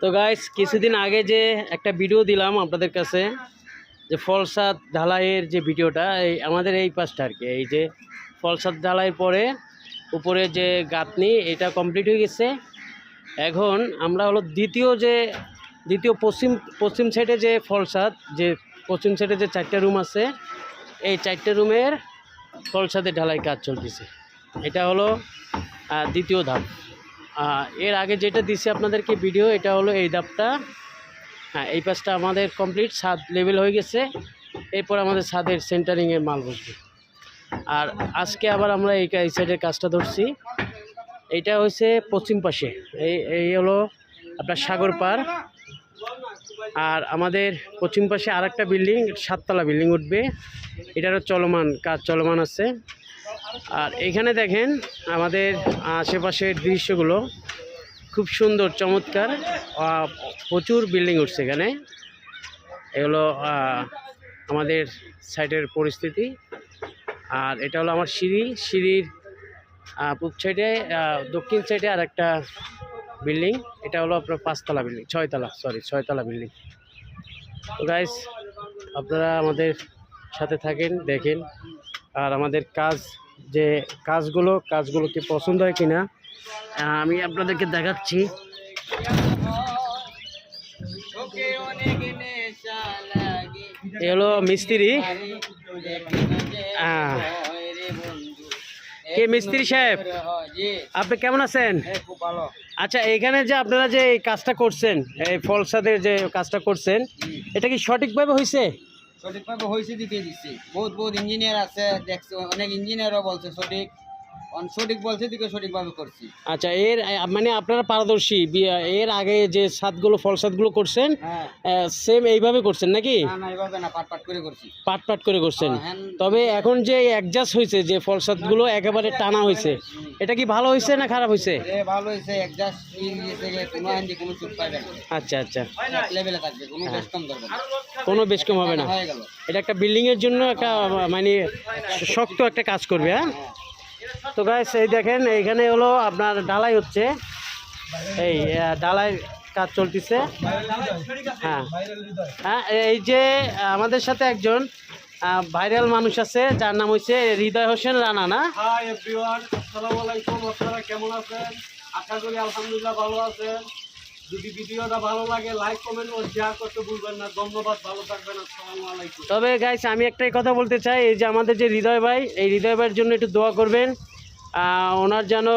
তো গাইস কিছুদিন আগে যে একটা ভিডিও দিলাম আপনাদের কাছে, যে ফলসাদ ঢালাইয়ের যে ভিডিওটা, এই আমাদের এই পাশটা আর কি, এই যে ফলসাদ ঢালাইয়ের পরে উপরে যে গাঁথনি এটা কমপ্লিট হয়ে গেছে। এখন আমরা হলো দ্বিতীয় পশ্চিম সাইডে যে ফলসাদ, যে পশ্চিম সাইডে যে 4টা রুম আছে, এই 4টে রুমের ফলসাদের ঢালাই কাজ চলতেছে। এটা হলো দ্বিতীয় ধাপ। এর আগে যেটা দিছি আপনাদেরকে ভিডিও, এটা হলো এই ধাপটা। হ্যাঁ, এই পাশটা আমাদের কমপ্লিট, ছাদ লেভেল হয়ে গেছে। এরপর আমাদের ছাদের সেন্টারিংয়ের মাল বসবে। আর আজকে আবার আমরা এই সাইডের কাজটা ধরছি। এইটা হচ্ছে পশ্চিম পাশে, এই হলো আপনার সাগর পার। আর আমাদের পশ্চিম পাশে আর একটা বিল্ডিং, 7তলা বিল্ডিং উঠবে, এটারও কাজ চলমান আছে। আর এখানে দেখেন আমাদের আশেপাশের দৃশ্যগুলো খুব সুন্দর, চমৎকার, প্রচুর বিল্ডিং উঠছে এখানে। এগুলো আমাদের সাইডের পরিস্থিতি। আর এটা হলো আমার সিঁড়ির পূব সাইডে, দক্ষিণ সাইডে আর একটা বিল্ডিং, এটা হলো আপনার 5তলা বিল্ডিং, 6তলা বিল্ডিং। তো গাইস, আপনারা আমাদের সাথে থাকেন, দেখেন। আর আমাদের কাজগুলো কি পছন্দ হয় কিনা আমি আপনাদেরকে দেখাচ্ছি। এ হলো মিস্ত্রি। কে মিস্ত্রি সাহেব, আপনি কেমন আছেন? খুব ভালো। আচ্ছা, এখানে যে আপনারা যে এই কাজটা করছেন, এই ফলসাদের যে কাজটা করছেন, এটা কি সঠিকভাবে হয়েছে? সঠিকভাবে হয়েছে দিকে দিচ্ছি। বহুত ইঞ্জিনিয়ার আছে, দেখছি অনেক ইঞ্জিনিয়ারও বলছে সঠিক বলছে দিকে সঠিকভাবে করছি। আচ্ছা, এর মানে আপনারা পারদর্শী, এর আগে যে ফলসাদগুলো করছেন সেম এইভাবে করছেন নাকি? না, এইভাবে না, পাট করে করছি। পাট করে করছেন। তবে এখন যে অ্যাডজাস্ট হয়েছে, যে ফলসাদগুলো একেবারে টানা হয়েছে, এটা কি ভালো হয়েছে না খারাপ হয়েছে? ভালো হয়েছে, অ্যাডজাস্ট কোনো চুপ পাইবে না। আচ্ছা, লেভেলে থাকবে, কোনো বেশ কম ধরবে না, কোনো বেশ কম হবে না। হয়ে গেল। এটা একটা বিল্ডিংয়ের জন্য একটা মানে শক্ত একটা কাজ করবে। হ্যাঁ, তো গাইস এই দেখেন, এইখানে হলো আপনার ঢালাই হচ্ছে, এই ঢালাই কাজ চলতেছে। হ্যাঁ, এই যে আমাদের সাথে একজন ভাইরাল মানুষ আছে, যার নাম হচ্ছে হৃদয় হোসেন রানা, না? হাই এভরিওয়ান, আসসালামু আলাইকুম। আপনারা কেমন আছেন? আশা করি আলহামদুলিল্লাহ ভালো আছেন। যদি ভিডিওটা ভালো লাগে লাইক, কমেন্ট ও শেয়ার করতে ভুলবেন না। ধন্যবাদ, ভালো থাকবেন। আসসালামু আলাইকুম। তবে গাইস আমি একটাই কথা বলতে চাই, এই যে আমাদের যে হৃদয় ভাই, এই হৃদয় ভাইয়ের জন্য একটু দোয়া করবেন। ওনার যেন